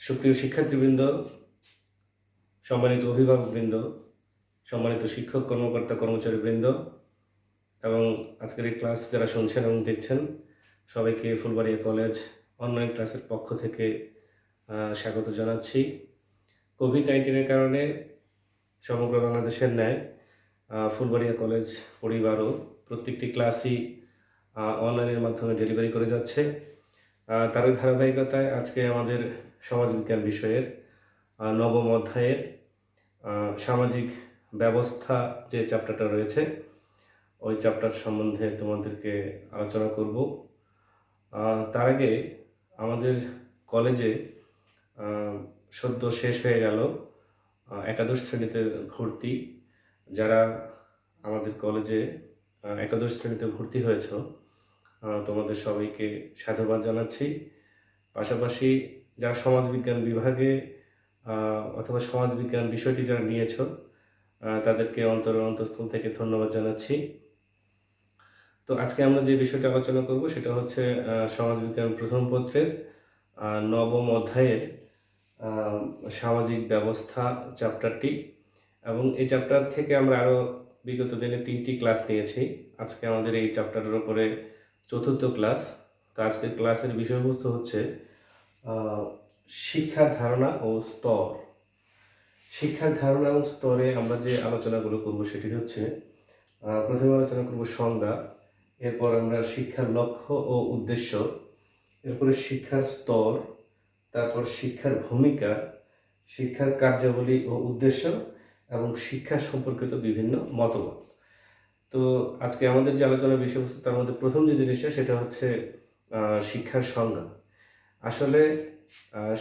সুপ্রিয় শিক্ষার্থীবৃন্দ, সম্মানিত অভিভাবকবৃন্দ, সম্মানিত শিক্ষক কর্মকর্তা কর্মচারীবৃন্দ এবং আজকের এই ক্লাস যারা শুনছেন এবং দেখছেন সবাইকে ফুলবাড়িয়া কলেজ অনলাইন ক্লাসের পক্ষ থেকে স্বাগত জানাচ্ছি। কোভিড-19-এর কারণে সমগ্র বাংলাদেশের ন্যায় ফুলবাড়িয়া কলেজ পরিবারও প্রত্যেকটি ক্লাসই অনলাইনের মাধ্যমে ডেলিভারি করে যাচ্ছে। তারই ধারাবাহিকতায় আজকে আমাদের সমাজবিজ্ঞান বিষয়ের নবম অধ্যায়ের সামাজিক ব্যবস্থা যে চ্যাপ্টারটা রয়েছে ওই চ্যাপ্টার সম্বন্ধে তোমাদেরকে আলোচনা করব। তার আগে আমাদের কলেজে সদ্য শেষ হয়ে গেল একাদশ শ্রেণীতে ভর্তি। যারা আমাদের কলেজে একাদশ শ্রেণীতে ভর্তি হয়েছ তোমাদের সবাইকে সাধুবাদ জানাচ্ছি। পাশাপাশি যারা সমাজবিজ্ঞান বিভাগে অথবা সমাজবিজ্ঞান বিষয়টি যারা নিয়েছ তাদেরকে অন্তঃস্থল থেকে ধন্যবাদ জানাচ্ছি। তো আজকে আমরা যে বিষয়টা আলোচনা করব সেটা হচ্ছে সমাজবিজ্ঞান প্রথম পত্রের নবম অধ্যায়ের সামাজিক ব্যবস্থা চ্যাপ্টারটি, এবং এই চ্যাপ্টার থেকে আমরা আরও বিগত দিনে 3টি ক্লাস নিয়েছি। আজকে আমাদের এই চ্যাপ্টারের উপরে চতুর্থ ক্লাস। তো আজকের ক্লাসের বিষয়বস্তু হচ্ছে শিক্ষার ধারণা ও স্তর। শিক্ষার ধারণা এবং স্তরে আমরা যে আলোচনাগুলো করব সেটি হচ্ছে প্রথমে আলোচনা করব সংজ্ঞা, এরপর আমরা শিক্ষার লক্ষ্য ও উদ্দেশ্য, এরপরে শিক্ষার স্তর, তারপর শিক্ষার ভূমিকা, শিক্ষার কার্যাবলী ও উদ্দেশ্য এবং শিক্ষা সম্পর্কিত বিভিন্ন মতবাদ। তো আজকে আমাদের যে আলোচনার বিষয়বস্তু তার মধ্যে প্রথম যে জিনিসটা সেটা হচ্ছে শিক্ষার সংজ্ঞা। আসলে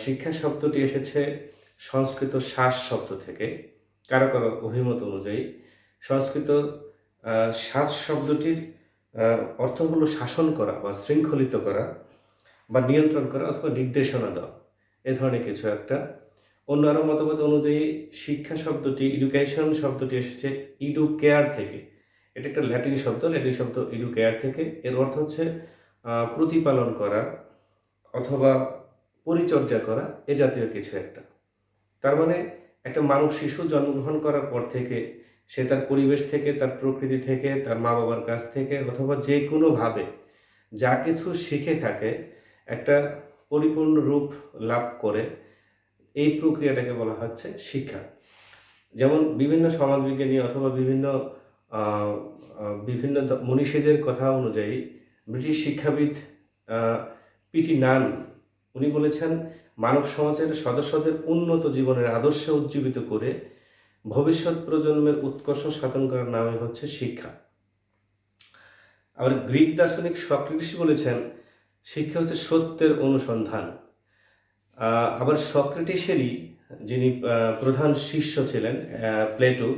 শিক্ষা শব্দটি এসেছে সংস্কৃত শ্বাস শব্দ থেকে। কারো কারো অভিমত অনুযায়ী সংস্কৃত শ্বাস শব্দটির অর্থ হলো শাসন করা বা শৃঙ্খলিত করা বা নিয়ন্ত্রণ করা অথবা নির্দেশনা দেওয়া, এ ধরনের কিছু একটা। অন্য আরও মতবাদ অনুযায়ী শিক্ষা শব্দটি, এডুকেশন শব্দটি এসেছে ইডুকেয়ার থেকে। এটা একটা ল্যাটিন শব্দ ইডুকেয়ার থেকে। এর অর্থ হচ্ছে প্রতিপালন করা অথবা পরিচর্যা করা, এ জাতীয় কিছু একটা। তার মানে একটা মানব শিশু জন্মগ্রহণ করার পর থেকে সে তার পরিবেশ থেকে, তার প্রকৃতি থেকে, তার মা বাবার কাছ থেকে অথবা যে কোনোভাবে যা কিছু শিখে থাকে একটা পরিপূর্ণ রূপ লাভ করে, এই প্রক্রিয়াটাকে বলা হচ্ছে শিক্ষা। যেমন বিভিন্ন সমাজবিজ্ঞানী অথবা বিভিন্ন মনীষীদের কথা অনুযায়ী ব্রিটিশ শিক্ষাবিদ পিটি নান উনি বলেছেন, মানব সমাজের সদস্যদের উন্নত জীবনের আদর্শ উজ্জীবিত করে ভবিষ্যৎ প্রজন্মের উৎকর্ষ সাধন করার নামই হচ্ছে শিক্ষা। আবার গ্রিক দার্শনিক সক্রেটিস বলেছেন, শিক্ষা হচ্ছে সত্যের অনুসন্ধান। আবার সক্রেটিসেরই যিনি প্রধান শিষ্য ছিলেন প্লেটো,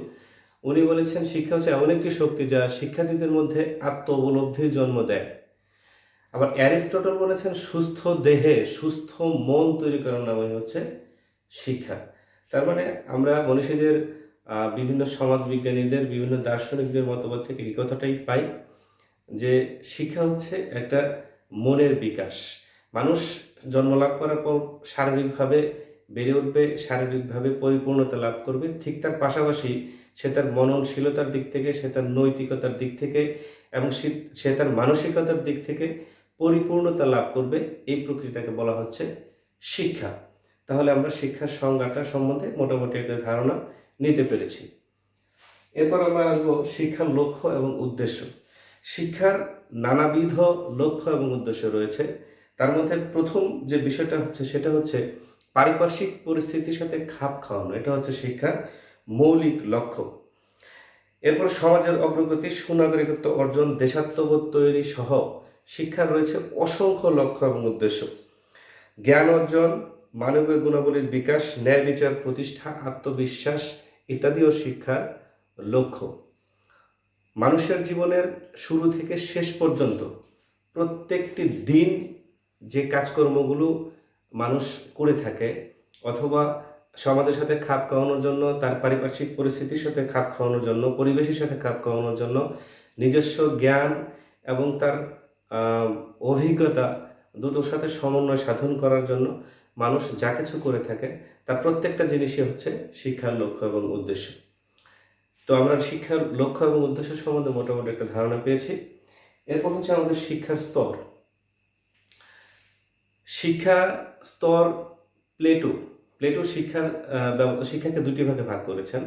উনি বলেছেন শিক্ষা হচ্ছে এমন একটি শক্তি যা শিক্ষার্থীদের মধ্যে আত্ম উপলব্ধির জন্ম দেয়। আবার অ্যারিস্টটল বলেছেন, সুস্থ দেহে সুস্থ মন তৈরি করার নামই হচ্ছে শিক্ষা। তার মানে আমরা মনীষীদের, বিভিন্ন সমাজবিজ্ঞানীদের, বিভিন্ন দার্শনিকদের মতবাদ থেকে এই কথাটাই পাই যে শিক্ষা হচ্ছে একটা মনের বিকাশ। মানুষ জন্মলাভ করার পর শারীরিকভাবে বেড়ে উঠবে, শারীরিকভাবে পরিপূর্ণতা লাভ করবে, ঠিক তার পাশাপাশি সে তার মননশীলতার দিক থেকে, সে তার নৈতিকতার দিক থেকে এবং সে তার মানসিকতার দিক থেকে পরিপূর্ণতা লাভ করবে। এই প্রক্রিয়াটাকে বলা হচ্ছে শিক্ষা। তাহলে আমরা শিক্ষার সংজ্ঞাটা সম্বন্ধে মোটামুটি একটা ধারণা নিতে পেরেছি। এরপর আমরা আসবো শিক্ষার লক্ষ্য এবং উদ্দেশ্য। শিক্ষার নানাবিধ লক্ষ্য এবং উদ্দেশ্য রয়েছে। তার মধ্যে প্রথম যে বিষয়টা হচ্ছে সেটা হচ্ছে পারিপার্শ্বিক পরিস্থিতির সাথে খাপ খাওয়ানো। এটা হচ্ছে শিক্ষার মৌলিক লক্ষ্য। এরপর সমাজের অগ্রগতি, সুনাগরিকত্ব অর্জন, দেশাত্মবোধ তৈরি সহ শিক্ষার রয়েছে অসংখ্য লক্ষ্য এবং উদ্দেশ্য। জ্ঞান অর্জন, মানবীয় গুণাবলীর বিকাশ, ন্যায় বিচার প্রতিষ্ঠা, আত্মবিশ্বাস ইত্যাদিও শিক্ষার লক্ষ্য। মানুষের জীবনের শুরু থেকে শেষ পর্যন্ত প্রত্যেকটি দিন যে কাজকর্মগুলো মানুষ করে থাকে অথবা সমাজের সাথে খাপ খাওয়ানোর জন্য, তার পারিপার্শ্বিক পরিস্থিতির সাথে খাপ খাওয়ানোর জন্য, পরিবেশের সাথে খাপ খাওয়ানোর জন্য নিজস্ব জ্ঞান এবং তার আহ, অভিজ্ঞতা দুটোর সাথে সমন্বয় সাধন করার জন্য মানুষ যা কিছু করে থাকে তার প্রত্যেকটা জিনিসই হচ্ছে শিক্ষার লক্ষ্য এবং উদ্দেশ্য। তো আমরা শিক্ষার লক্ষ্য এবং উদ্দেশ্য সম্বন্ধে মোটামুটি একটা ধারণা পেয়েছি। এরপর হচ্ছে আমাদের শিক্ষার স্তর। শিক্ষা স্তর প্লেটো প্লেটো শিক্ষাকে দুটি ভাগে ভাগ করেছেন।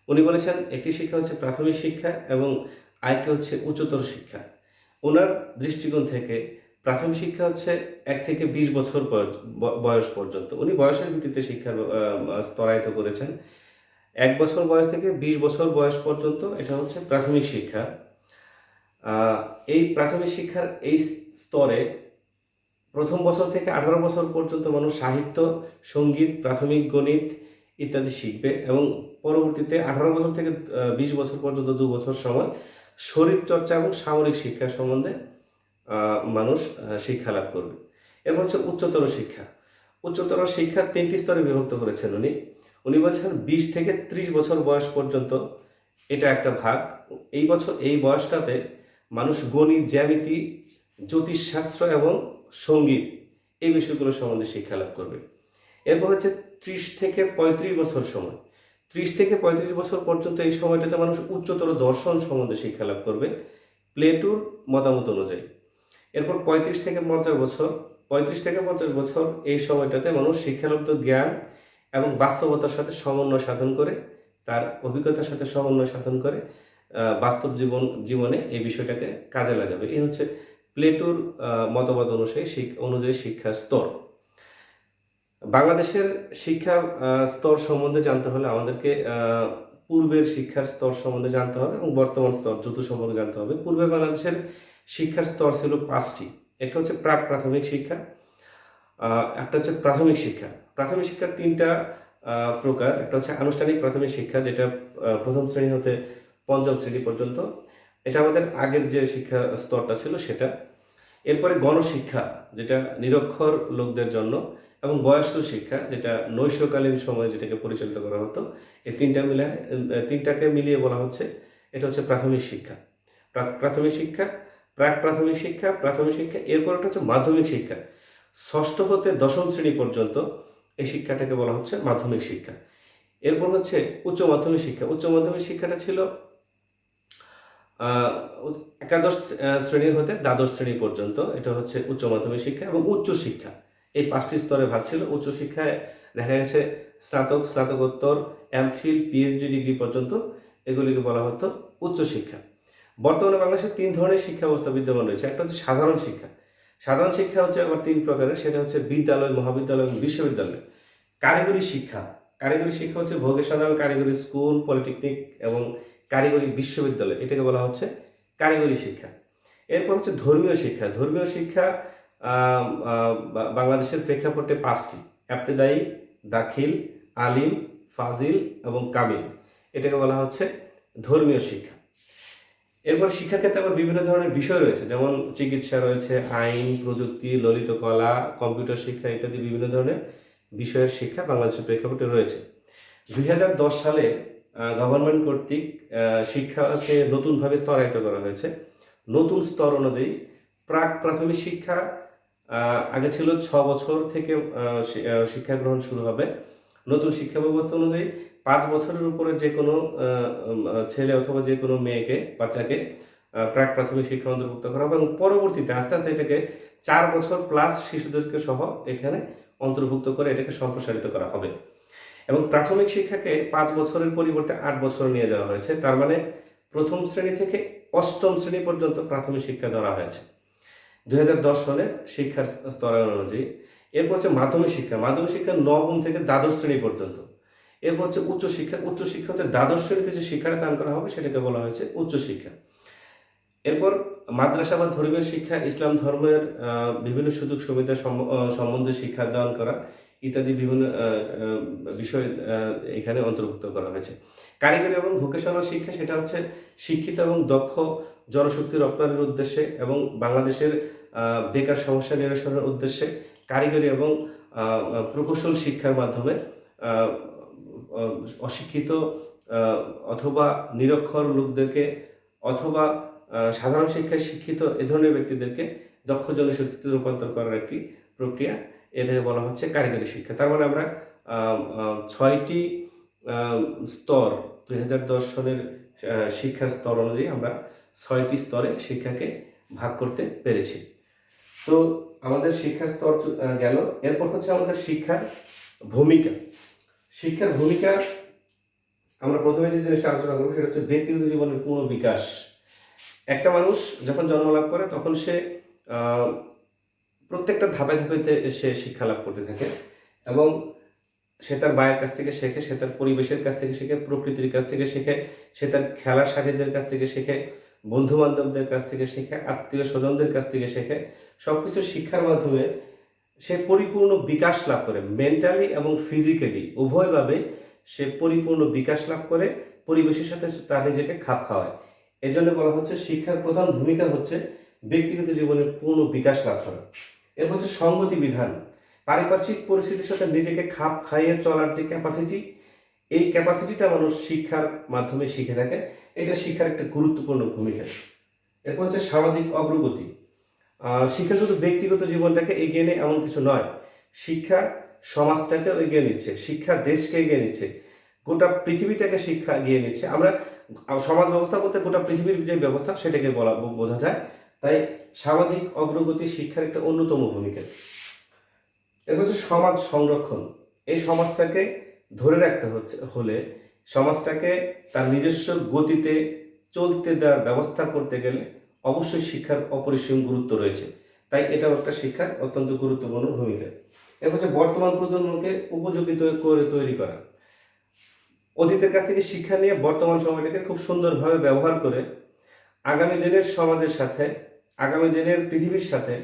উনি বলেছেন একটি শিক্ষা হচ্ছে প্রাথমিক শিক্ষা এবং আরেকটি হচ্ছে উচ্চতর শিক্ষা। ওনার দৃষ্টিকোণ থেকে প্রাথমিক শিক্ষা হচ্ছে 1 থেকে 20 বছর বয়স পর্যন্ত। উনি বয়সের ভিত্তিতে শিক্ষার স্তরায়িত করেছেন। 1 বছর বয়স থেকে 20 বছর বয়স পর্যন্ত এটা হচ্ছে প্রাথমিক শিক্ষা। এই প্রাথমিক শিক্ষার এই স্তরে প্রথম বছর থেকে 18 বছর পর্যন্ত মানুষ সাহিত্য, সঙ্গীত, প্রাথমিক গণিত ইত্যাদি শিখবে এবং পরবর্তীতে 18 বছর থেকে 20 বছর পর্যন্ত 2 বছর সময় শরীরচর্চা এবং সামরিক শিক্ষা সম্বন্ধে মানুষ শিক্ষা লাভ করবে। এরপর হচ্ছে উচ্চতর শিক্ষা। উচ্চতর শিক্ষা 3টি স্তরে বিভক্ত করেছেন উনি বলছেন 20 থেকে 30 বছর বয়স পর্যন্ত এটা একটা ভাগ। এই বয়সটাতে মানুষ গণিত, জ্যামিতি, জ্যোতিষশাস্ত্র এবং সঙ্গীত এই বিষয়গুলো সম্বন্ধে শিক্ষা লাভ করবে। এরপর হচ্ছে 30 থেকে 35 বছর সময়। 30 থেকে 35 বছর পর্যন্ত এই সময়টাতে মানুষ উচ্চতর দর্শন সম্বন্ধে শিক্ষা লাভ করবে প্লেটোর মতামত অনুযায়ী। এরপর 35 থেকে 50 বছর এই সময়টাতে মানুষ শিক্ষালব্ধ জ্ঞান এবং বাস্তবতার সাথে সমন্বয় সাধন করে, তার অভিজ্ঞতার সাথে সমন্বয় সাধন করে বাস্তব জীবনে এই বিষয়টাকে কাজে লাগাবে। এই হচ্ছে প্লেটোর মতবাদ অনুযায়ী শিক্ষার স্তর। বাংলাদেশের শিক্ষা স্তর সম্বন্ধে জানতে হলে আমাদেরকে পূর্বের শিক্ষার স্তর সম্বন্ধে জানতে হবে এবং বর্তমান স্তর দুটো সম্পর্কে জানতে হবে। পূর্বে বাংলাদেশের শিক্ষার স্তর ছিল 5টি। একটা হচ্ছে প্রাক প্রাথমিক শিক্ষা, একটা হচ্ছে প্রাথমিক শিক্ষা। প্রাথমিক শিক্ষার 3টা প্রকার। একটা হচ্ছে আনুষ্ঠানিক প্রাথমিক শিক্ষা, যেটা প্রথম শ্রেণী হতে 5ম শ্রেণী পর্যন্ত। এটা আমাদের আগের যে শিক্ষা স্তরটা ছিল সেটা। এরপরে গণশিক্ষা, যেটা নিরক্ষর লোকদের জন্য, এবং বয়স্ক শিক্ষা, যেটা নৈশকালীন সময়ে যেটাকে পরিচালিত করা হতো। এই তিনটাকে মিলিয়ে বলা হচ্ছে এটা হচ্ছে প্রাথমিক শিক্ষা। প্রাথমিক শিক্ষা, প্রাক প্রাথমিক শিক্ষা, প্রাথমিক শিক্ষা। এরপর একটা হচ্ছে মাধ্যমিক শিক্ষা। 6ষ্ঠ হতে 10ম শ্রেণী পর্যন্ত এই শিক্ষাটাকে বলা হচ্ছে মাধ্যমিক শিক্ষা। এরপর হচ্ছে উচ্চ মাধ্যমিক শিক্ষা। উচ্চ মাধ্যমিক শিক্ষাটা ছিল 11শ শ্রেণী হতে 12শ শ্রেণী পর্যন্ত। এটা হচ্ছে উচ্চ মাধ্যমিক শিক্ষা। এবং উচ্চ শিক্ষা এই 5টি স্তরে ভাগ ছিল। উচ্চ শিক্ষায় দেখা গেছে স্নাতক, স্নাতকোত্তর, এমফিল, পিএইচডি ডিগ্রি পর্যন্ত এগুলিকে বলা হতো উচ্চ শিক্ষা। বর্তমানে বাংলাদেশে 3 ধরনের শিক্ষা ব্যবস্থা বিদ্যমান রয়েছে। একটা হচ্ছে সাধারণ শিক্ষা। সাধারণ শিক্ষা হচ্ছে আবার 3 প্রকারের। সেটা হচ্ছে বিদ্যালয়, মহাবিদ্যালয় এবং বিশ্ববিদ্যালয়। কারিগরি শিক্ষা হচ্ছে ভোকেশনাল কারিগরি স্কুল, পলিটেকনিক এবং কারিগরি বিশ্ববিদ্যালয়, এটাকে বলা হচ্ছে কারিগরি শিক্ষা। এরপর হচ্ছে ধর্মীয় শিক্ষা। ধর্মীয় শিক্ষা বাংলাদেশের প্রেক্ষাপটে 5টি: ইবতেদায়ী, দাখিল, আলিম, ফাজিল এবং কামিল। এটাকে বলা হচ্ছে ধর্মীয় শিক্ষা। এরপর শিক্ষার ক্ষেত্রে আবার বিভিন্ন ধরনের বিষয় রয়েছে, যেমন চিকিৎসা রয়েছে, আইন, প্রযুক্তি, ললিত কলা, কম্পিউটার শিক্ষা ইত্যাদি বিভিন্ন ধরনের বিষয়ের শিক্ষা বাংলাদেশের প্রেক্ষাপটে রয়েছে। 2010 সালে গভর্নমেন্ট কর্তৃক শিক্ষাকে নতুনভাবে স্তরায়িত করা হয়েছে। নতুন স্তর অনুযায়ী প্রাক প্রাথমিক শিক্ষা আগে ছিল 6 বছর থেকে শিক্ষা গ্রহণ শুরু হবে। নতুন শিক্ষা ব্যবস্থা অনুযায়ী 5 বছরের উপরে যে কোনো ছেলে অথবা যে কোনো বাচ্চাকে প্রাক প্রাথমিক শিক্ষা অন্তর্ভুক্ত করা হবে এবং পরবর্তীতে আস্তে আস্তে এটাকে 4 বছর প্লাস শিশুদেরকে সহ এখানে অন্তর্ভুক্ত করে এটাকে সম্প্রসারিত করা হবে। এবং প্রাথমিক শিক্ষাকে 5 বছরের পরিবর্তে 8 বছর নিয়ে যাওয়া হয়েছে। তার মানে প্রথম শ্রেণী থেকে 8ম শ্রেণী পর্যন্ত প্রাথমিক শিক্ষা ধরা হয়েছে 2010 সনের শিক্ষার স্তরায়ন অনুযায়ী। এরপর হচ্ছে মাধ্যমিক শিক্ষা। মাধ্যমিক শিক্ষা 9ম থেকে 12শ শ্রেণী পর্যন্ত। এরপর হচ্ছে উচ্চ শিক্ষা। উচ্চ শিক্ষা হচ্ছে 12শ শ্রেণীতে যে শিক্ষাটা দান করা হবে সেটাকে বলা হয়েছে উচ্চ শিক্ষা। এরপর মাদ্রাসা বা ধর্মীয় শিক্ষা, ইসলাম ধর্মের বিভিন্ন সুযোগ সুবিধা সম্বন্ধে শিক্ষা দান করা ইত্যাদি বিভিন্ন বিষয় এখানে অন্তর্ভুক্ত করা হয়েছে। কারিগরি এবং ভোকেশনাল শিক্ষা, সেটা হচ্ছে শিক্ষিত এবং দক্ষ জনশক্তি রপ্তানির উদ্দেশ্যে এবং বাংলাদেশের বেকার সমস্যা নিরসনের উদ্দেশ্যে কারিগরি এবং প্রকৌশল শিক্ষার মাধ্যমে অশিক্ষিত অথবা নিরক্ষর লোকদেরকে অথবা সাধারণ শিক্ষায় শিক্ষিত এ ধরনের ব্যক্তিদেরকে দক্ষ জনশক্তিতে রূপান্তর করার একটি প্রক্রিয়া, এটাকে বলা হচ্ছে কারিগরি শিক্ষা। তার মানে আমরা 6টি স্তর 2010 সনের শিক্ষার স্তর অনুযায়ী আমরা 6টি স্তরে শিক্ষাকে ভাগ করতে পেরেছি। তো আমাদের শিক্ষার স্তর গেল। এরপর হচ্ছে আমাদের শিক্ষার ভূমিকা। শিক্ষার ভূমিকা আমরা প্রথমে যে জিনিসটা আলোচনা করবো সেটা হচ্ছে ব্যক্তিগত জীবনের পূর্ণ বিকাশ। একটা মানুষ যখন জন্ম লাভ করে তখন সে প্রত্যেকটা ধাপে ধাপে সে শিক্ষা লাভ করতে থাকে এবং সে তার মায়ের কাছ থেকে শেখে, সে তার পরিবেশের কাছ থেকে শেখে, প্রকৃতির কাছ থেকে শেখে, সে তার খেলার সাথীদের কাছ থেকে শেখে, বন্ধু বান্ধবদের কাছ থেকে শেখে, আত্মীয় স্বজনদের কাছ থেকে শেখে। সব কিছু শিক্ষার মাধ্যমে সে পরিপূর্ণ বিকাশ লাভ করে, মেন্টালি এবং ফিজিক্যালি উভয়ভাবে সে পরিপূর্ণ বিকাশ লাভ করে, পরিবেশের সাথে তার নিজেকে খাপ খাওয়ায়। এই জন্য বলা হচ্ছে শিক্ষার প্রধান ভূমিকা হচ্ছে ব্যক্তিগত জীবনের পূর্ণ বিকাশ লাভ করা। এরপর হচ্ছে সংগতি বিধান। পারিপার্শ্বিক পরিস্থিতির সাথে নিজেকে খাপ খাইয়ে চলার যে ক্যাপাসিটি, এই ক্যাপাসিটিটা মানুষ শিক্ষার মাধ্যমে শিখে থাকে। এটা শিক্ষার একটা গুরুত্বপূর্ণ ভূমিকা। এরপর হচ্ছে সামাজিক অগ্রগতি। শিক্ষা শুধু ব্যক্তিগত জীবনটাকে এগিয়ে নেয় এমন কিছু নয়, শিক্ষা সমাজটাকেও এগিয়ে নিচ্ছে, শিক্ষা দেশকে এগিয়ে নিচ্ছে, গোটা পৃথিবীটাকে শিক্ষা এগিয়ে নিচ্ছে। আমরা সমাজ ব্যবস্থা বলতে গোটা পৃথিবীর যে ব্যবস্থা সেটাকে বোঝা যায়। তাই সামাজিক অগ্রগতি শিক্ষার একটা অন্যতম ভূমিকা। এরপর হচ্ছে সমাজ সংরক্ষণ। এই সমাজটাকে ধরে রাখতে হলে সমাজটাকে তার নিজস্ব গতিতে চলতে দেওয়ার ব্যবস্থা করতে গেলে অবশ্যই শিক্ষার অপরিসীম গুরুত্ব রয়েছে। তাই এটাও একটা শিক্ষার অত্যন্ত গুরুত্বপূর্ণ ভূমিকা। এরপর হচ্ছে বর্তমান প্রজন্মকে উপযোগী করে তৈরি করা। অতীতের কাছ থেকে শিক্ষা নিয়ে বর্তমান সময়টাকে খুব সুন্দরভাবে ব্যবহার করে আগামী দিনের সমাজের সাথে, আগামী দিনের পৃথিবীর সাথে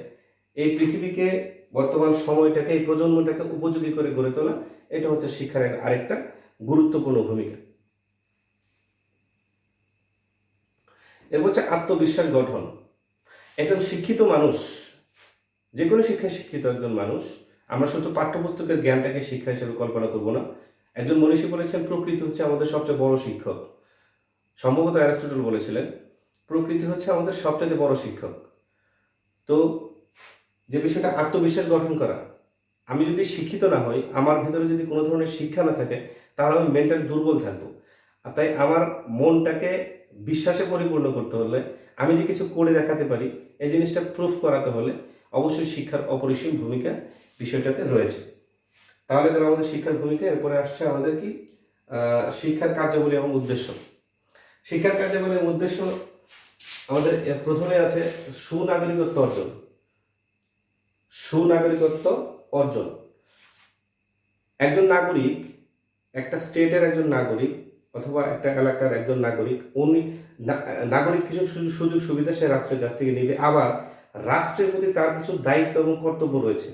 এই পৃথিবীকে, বর্তমান সময়টাকে, এই প্রজন্মটাকে উপযোগী করে গড়ে তোলা, এটা হচ্ছে শিক্ষার আরেকটা গুরুত্বপূর্ণ ভূমিকা। এরপর হচ্ছে আত্মবিশ্বাস গঠন। একজন শিক্ষিত মানুষ, যে কোনো শিক্ষায় শিক্ষিত একজন মানুষ, আমরা শুধু পাঠ্যপুস্তকের জ্ঞানটাকে শিক্ষা হিসেবে কল্পনা করব না। একজন মনীষী বলেছেন প্রকৃতি হচ্ছে আমাদের সবচেয়ে বড় শিক্ষক। সম্ভবত অ্যারিস্টটল বলেছিলেন প্রকৃতি হচ্ছে আমাদের সবচেয়ে বড় শিক্ষক। তো যে বিষয়টা আত্মবিশ্বাস গঠন করা, আমি যদি শিক্ষিত না হই, আমার ভিতরে যদি কোনো ধরনের শিক্ষা না থাকে, তাহলে আমি মেন্টালি দুর্বল থাকবো। আর তাই আমার মনটাকে বিশ্বাসে পরিপূর্ণ করতে হলে, আমি যে কিছু করে দেখাতে পারি এই জিনিসটা প্রুফ করাতে হলে অবশ্যই শিক্ষার অপরিসীম ভূমিকা বিষয়টাতে রয়েছে। তাহলে গেল আমাদের শিক্ষার ভূমিকা। এরপরে আসছে আমাদের কি শিক্ষার কার্যাবলী এবং উদ্দেশ্য। শিক্ষার কার্যাবলী এবং উদ্দেশ্য আমাদের প্রথমে আছে সুনাগরিকত্ব অর্জন। সুনাগরিকত্ব অর্জন। একজন নাগরিক, একটা স্টেটের একজন নাগরিক অথবা একটা এলাকার একজন নাগরিক, উনি নাগরিক কিছু সুযোগ সুবিধা সে রাষ্ট্রের কাছ থেকে নেবে, আবার রাষ্ট্রের প্রতি তার কিছু দায়িত্ব এবং কর্তব্য রয়েছে,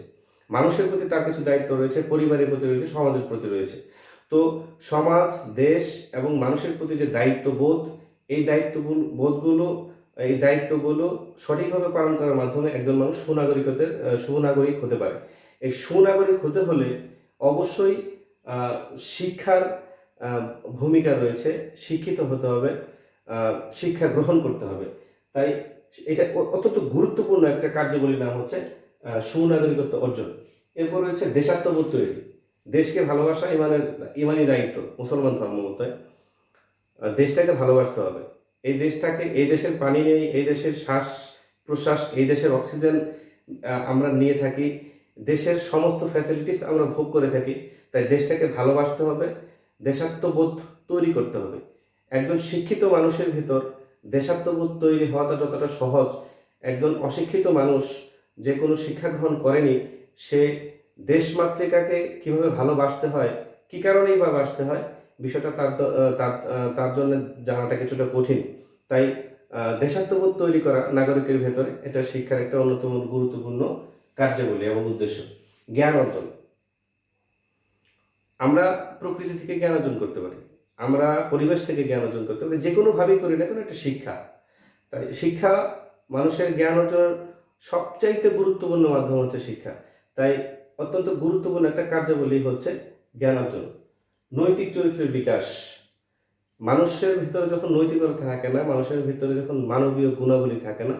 মানুষের প্রতি তার কিছু দায়িত্ব রয়েছে, পরিবারের প্রতি রয়েছে, সমাজের প্রতি রয়েছে। তো সমাজ, দেশ এবং মানুষের প্রতি যে দায়িত্ববোধ, এই দায়িত্বগুলো সঠিকভাবে পালন করার মাধ্যমে একজন মানুষ সুনাগরিক হতে পারে। এই সুনাগরিক হতে হলে অবশ্যই শিক্ষার ভূমিকা রয়েছে, শিক্ষিত হতে হবে, শিক্ষা গ্রহণ করতে হবে। তাই এটা অত্যন্ত গুরুত্বপূর্ণ একটা কার্যাবলীর নাম হচ্ছে সুনাগরিকত্ব অর্জন। এরপর রয়েছে দেশাত্মবোধ তৈরি। দেশকে ভালোবাসা ইমানি দায়িত্ব মুসলমান ধর্ম মতে। দেশটাকে ভালোবাসতে হবে। এই দেশের পানি নেই, এই দেশের শ্বাস প্রশ্বাস, এই দেশের অক্সিজেন আমরা নিয়ে থাকি, দেশের সমস্ত ফ্যাসিলিটিস আমরা ভোগ করে থাকি। তাই দেশটাকে ভালোবাসতে হবে, দেশাত্মবোধ তৈরি করতে হবে। একজন শিক্ষিত মানুষের ভিতর দেশাত্মবোধ তৈরি হওয়াটা যতটা সহজ, একজন অশিক্ষিত মানুষ যে কোনো শিক্ষা গ্রহণ করেনি, সে দেশমাতৃকাকে কিভাবে ভালোবাসতে হয়, কী কারণেই বা বাসতে হয়, বিষয়টা তার জন্য জানাটা কিছুটা কঠিন। তাই দেশাত্মবোধ তৈরি করা নাগরিকের ভেতরে, এটা শিক্ষার একটা অন্যতম গুরুত্বপূর্ণ কার্যাবলী এবং উদ্দেশ্য। জ্ঞান অর্জন। আমরা প্রকৃতি থেকে জ্ঞান অর্জন করতে পারি, আমরা পরিবেশ থেকে জ্ঞান অর্জন করতে পারি, যে কোনোভাবেই করি না কেন একটা শিক্ষা। তাই শিক্ষা মানুষের জ্ঞান অর্জনের সবচাইতে গুরুত্বপূর্ণ মাধ্যম হচ্ছে শিক্ষা। তাই অত্যন্ত গুরুত্বপূর্ণ একটা কার্যাবলী হচ্ছে জ্ঞান অর্জন। নৈতিক চরিত্রের বিকাশ। মানুষের ভিতরে যখন নৈতিকতা থাকে না, মানুষের ভিতরে যখন মানবীয় গুণাবলী থাকে না,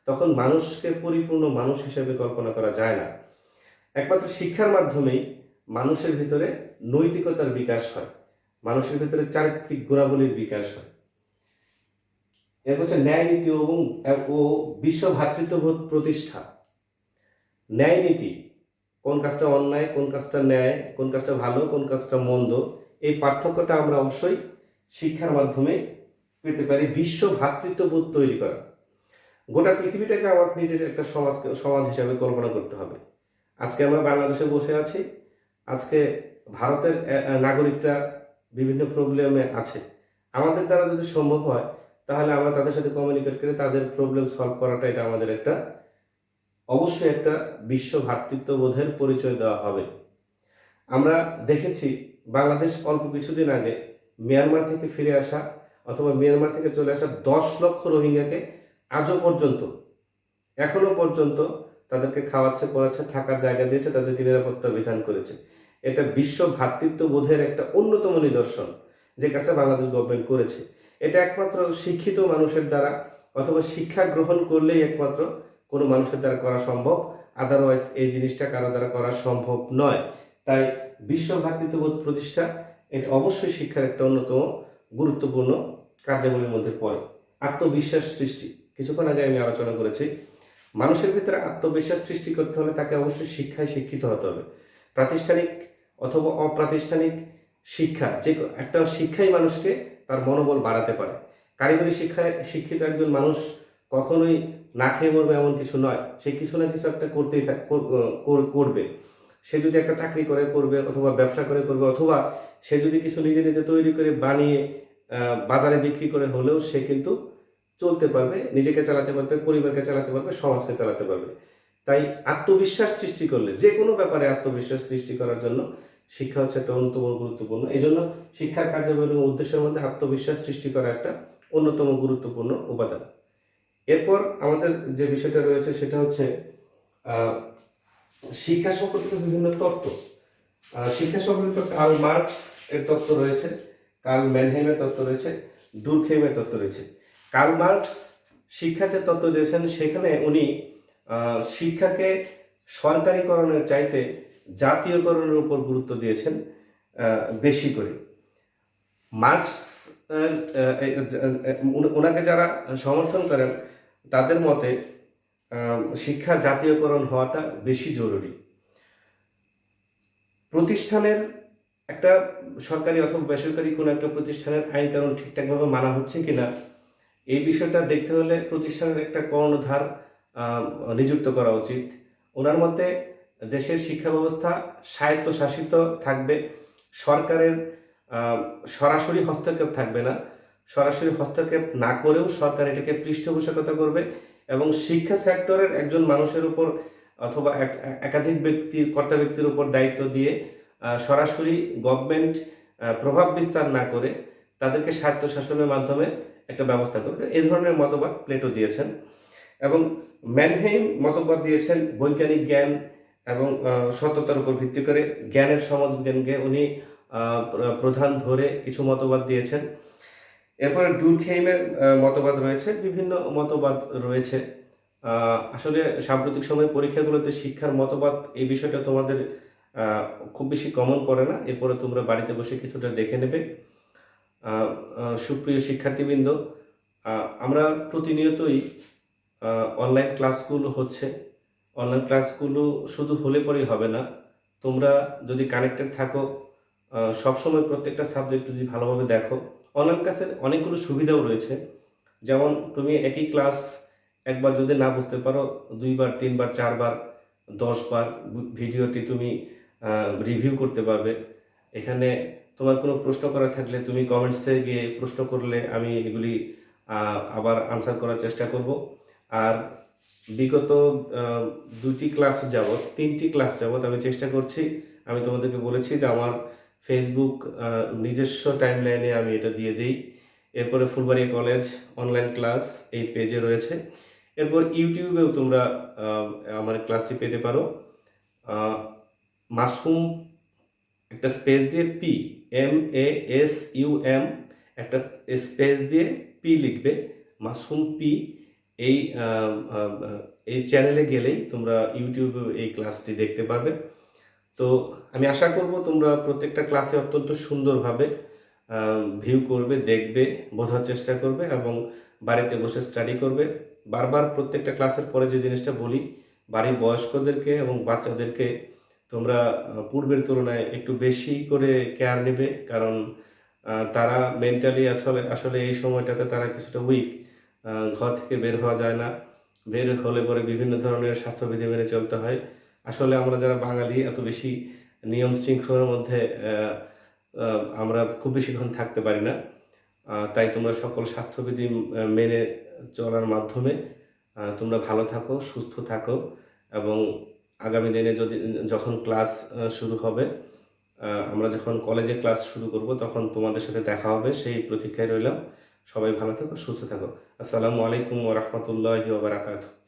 তখন মানুষকে পরিপূর্ণ মানুষ হিসেবে কল্পনা করা যায় না। একমাত্র শিক্ষার মাধ্যমেই মানুষের ভিতরে নৈতিকতার বিকাশ হয়, মানুষের ভিতরে চারিত্রিক গুণাবলীর বিকাশ হয়। এর হচ্ছে ন্যায় নীতি ও বিশ্ব ভ্রাতৃত্ববোধ প্রতিষ্ঠা। ন্যায় নীতি, কোন কাজটা অন্যায়, কোন কাজটা ন্যায়, কোন কাজটা ভালো, কোন কাজটা মন্দ, এই পার্থক্যটা আমরা অবশ্যই শিক্ষার মাধ্যমে পেতে পারি। বিশ্ব ভ্রাতৃত্ববোধ তৈরি করা, গোটা পৃথিবীটাকে আমার নিজের একটা সমাজ হিসাবে কল্পনা করতে হবে। আজকে আমরা বাংলাদেশে বসে আছি, আজকে ভারতের নাগরিকরা বিভিন্ন প্রবলেমে আছে। আমাদের দ্বারা যদি সম্ভব হয় তাহলে আমরা তাদের সাথে কমিউনিকেট করে তাদের প্রবলেম সলভ করাটা, এটা আমাদের একটা অবশ্যই একটা বিশ্ব ভ্রাতৃত্ববোধের পরিচয় দেওয়া হবে। আমরা দেখেছি বাংলাদেশ অল্প কিছুদিন আগে মিয়ানমার থেকে ফিরে আসা অথবা মিয়ানমার থেকে চলে আসা 10 লক্ষ রোহিঙ্গাকে আজও পর্যন্ত, এখনো পর্যন্ত তাদেরকে খাওয়াচ্ছে, পড়াচ্ছে, থাকার জায়গা দিয়েছে, তাদেরকে নিরাপত্তা বিধান করেছে। এটা বিশ্ব ভ্রাতৃত্ববোধের একটা অন্যতম নিদর্শন, যে কাজটা বাংলাদেশ গভর্নমেন্ট করেছে। এটা একমাত্র শিক্ষিত মানুষের দ্বারা অথবা শিক্ষা গ্রহণ করলেই একমাত্র কোনো মানুষের দ্বারা করা সম্ভব, আদারওয়াইজ এই জিনিসটা কারো দ্বারা করা সম্ভব নয়। তাই বিশ্ব ভ্রাতৃত্ববোধ প্রতিষ্ঠা, এটা অবশ্যই শিক্ষার একটা অন্যতম গুরুত্বপূর্ণ কার্যাবলীর মধ্যে পড়ে। আত্মবিশ্বাস সৃষ্টি, কিছুক্ষণ আগে আমি আলোচনা করেছি, মানুষের ভিতরে আত্মবিশ্বাস সৃষ্টি করতে হলে তাকে অবশ্যই শিক্ষায় শিক্ষিত হতে হবে। প্রাতিষ্ঠানিক অথবা অপ্রাতিষ্ঠানিক শিক্ষা, যে একটা শিক্ষাই মানুষকে তার মনোবল বাড়াতে পারে। কারিগরি শিক্ষায় শিক্ষিত একজন মানুষ কখনোই না খেয়ে মরবে এমন কিছু নয়, সে কিছু না কিছু একটা করতেই করবে। সে যদি একটা চাকরি করে করবে, অথবা ব্যবসা করে করবে, অথবা সে যদি কিছু নিজে নিজে তৈরি করে বানিয়ে বাজারে বিক্রি করে হলেও সে কিন্তু চলতে পারবে, নিজেকে চালাতে পারবে, পরিবারকে চালাতে পারবে, সমাজকে চালাতে পারবে। তাই আত্মবিশ্বাস সৃষ্টি করলে, যে কোনো ব্যাপারে আত্মবিশ্বাস সৃষ্টি করার জন্য শিক্ষা হচ্ছে একটা অন্যতম গুরুত্বপূর্ণ। এই জন্য শিক্ষার কার্যাবলী এবং উদ্দেশ্যের মধ্যে আত্মবিশ্বাস সৃষ্টি করা একটা অন্যতম গুরুত্বপূর্ণ উপাদান। এরপর আমাদের যে বিষয়টা রয়েছে সেটা হচ্ছে শিক্ষা সম্পর্কিত বিভিন্ন তত্ত্ব। শিক্ষা সম্পর্কিত কার্ল মার্কস এর তত্ত্ব রয়েছে, কার্ল ম্যানহেইমের তত্ত্ব রয়েছে, ডুরখেইমের তত্ত্ব রয়েছে। কার্ল মার্কস শিক্ষার যে তত্ত্ব দিয়েছেন সেখানে উনি শিক্ষাকে সরকারিকরণের চাইতে জাতীয়করণের উপর গুরুত্ব দিয়েছেন বেশি করে। মার্কস ওনাকে যারা সমর্থন করেন তাদের মতে শিক্ষা জাতীয়করণ হওয়াটা বেশি জরুরি। প্রতিষ্ঠানের একটা সরকারি অথবা বেসরকারি কোনো একটা প্রতিষ্ঠানের আইন কানুন ঠিকঠাকভাবে মানা হচ্ছে কিনা, এই বিষয়টা দেখতে হলে প্রতিষ্ঠানের একটা কর্ণধার নিযুক্ত করা উচিত। ওনার মতে দেশের শিক্ষা ব্যবস্থা স্বায়ত্তশাসিত থাকবে, সরকারের সরাসরি হস্তক্ষেপ থাকবে না। সরাসরি হস্তক্ষেপ না করেও সরকার এটাকে পৃষ্ঠপোষকতা করবে এবং শিক্ষা সেক্টরের একজন মানুষের উপর অথবা একাধিক কর্তা ব্যক্তির উপর দায়িত্ব দিয়ে সরাসরি গভর্নমেন্ট প্রভাব বিস্তার না করে তাদেরকে স্বায়ত্তশাসনের মাধ্যমে একটা ব্যবস্থা করবে। এই ধরনের মতবাদ প্লেটো দিয়েছেন। এবং ম্যানহেইম মতবাদ দিয়েছেন বৈজ্ঞানিক জ্ঞান এবং সততার উপর ভিত্তি করে জ্ঞানের সমাজজ্ঞানকে উনি প্রধান ধরে কিছু মতবাদ দিয়েছেন। এরপরে ডুরখেইমের মতবাদ রয়েছে, বিভিন্ন মতবাদ রয়েছে। আসলে সাম্প্রতিক সময়ে পরীক্ষাগুলোতে শিক্ষার মতবাদ এই বিষয়টা তোমাদের খুব বেশি কমন পড়ে না, এরপরে তোমরা বাড়িতে বসে কিছুটা দেখে নেবে। সুপ্রিয় শিক্ষার্থীবৃন্দ, আমরা প্রতিনিয়তই অনলাইন ক্লাসগুলো হচ্ছে, অনলাইন ক্লাসগুলো শুধু হলে পরেই হবে না, তোমরা যদি কানেক্টেড থাকো, সবসময় প্রত্যেকটা সাবজেক্ট যদি ভালোভাবে দেখো, অনলাইন ক্লাসের অনেকগুলো সুবিধাও রয়েছে। যেমন তুমি একই ক্লাস একবার যদি না বুঝতে পারো, 2বার 3বার 4বার 10বার ভিডিওটি তুমি রিভিউ করতে পারবে। এখানে তোমার কোনো প্রশ্ন করা থাকলে তুমি কমেন্টসে গিয়ে প্রশ্ন করলে আমি এগুলি আবার আনসার করার চেষ্টা করব। আর বিগত 2টি ক্লাস যাবৎ 3টি ক্লাস যাবৎ আমি চেষ্টা করছি, আমি তোমাদেরকে বলেছি যে আমার ফেসবুক নিজস্ব টাইমলাইনে আমি এটা দিয়ে দিই। এরপরে ফুলবাড়িয়া কলেজ অনলাইন ক্লাস এই পেজে রয়েছে। এরপর ইউটিউবেও তোমরা আমার ক্লাসটি পেতে পারো। মাসুম একটা স্পেস দিয়ে PMASUM একটা স্পেস দিয়ে পি লিখবে, মাসুম পি। এই আহ, আহ, এই চ্যানেলে গেলেই তোমরা ইউটিউবে এই ক্লাসটি দেখতে পারবে। তো আমি আশা করব তোমরা প্রত্যেকটা ক্লাসে অত্যন্ত সুন্দরভাবে ভিউ করবে, দেখবে, বোঝার চেষ্টা করবে এবং বাড়িতে বসে স্টাডি করবে। বারবার প্রত্যেকটা ক্লাসের পরে যে জিনিসটা বলি, বাড়ির বয়স্কদেরকে এবং বাচ্চাদেরকে তোমরা পূর্বের তুলনায় একটু বেশি করে কেয়ার নেবে, কারণ তারা মেন্টালি আসলে আসলে এই সময়টাতে তারা কিছুটা উইক। ঘর থেকে বের হওয়া যায় না, বের হলে পরে বিভিন্ন ধরনের স্বাস্থ্যবিধি মেনে চলতে হয়। আসলে আমরা যারা বাঙালি এত বেশি নিয়ম শৃঙ্খলার মধ্যে আমরা খুব বেশিক্ষণ থাকতে পারি না। তাই তোমরা সকল স্বাস্থ্যবিধি মেনে চলার মাধ্যমে তোমরা ভালো থাকো, সুস্থ থাকো এবং আগামী দিনে যখন ক্লাস শুরু হবে, আমরা যখন কলেজে ক্লাস শুরু করব তখন তোমাদের সাথে দেখা হবে, সেই প্রতীক্ষায় রইলাম। সবাই ভালো থাকো, সুস্থ থাকো। আসসালামু আলাইকুম ওয়া রাহমাতুল্লাহি ওয়া বারাকাতুহু।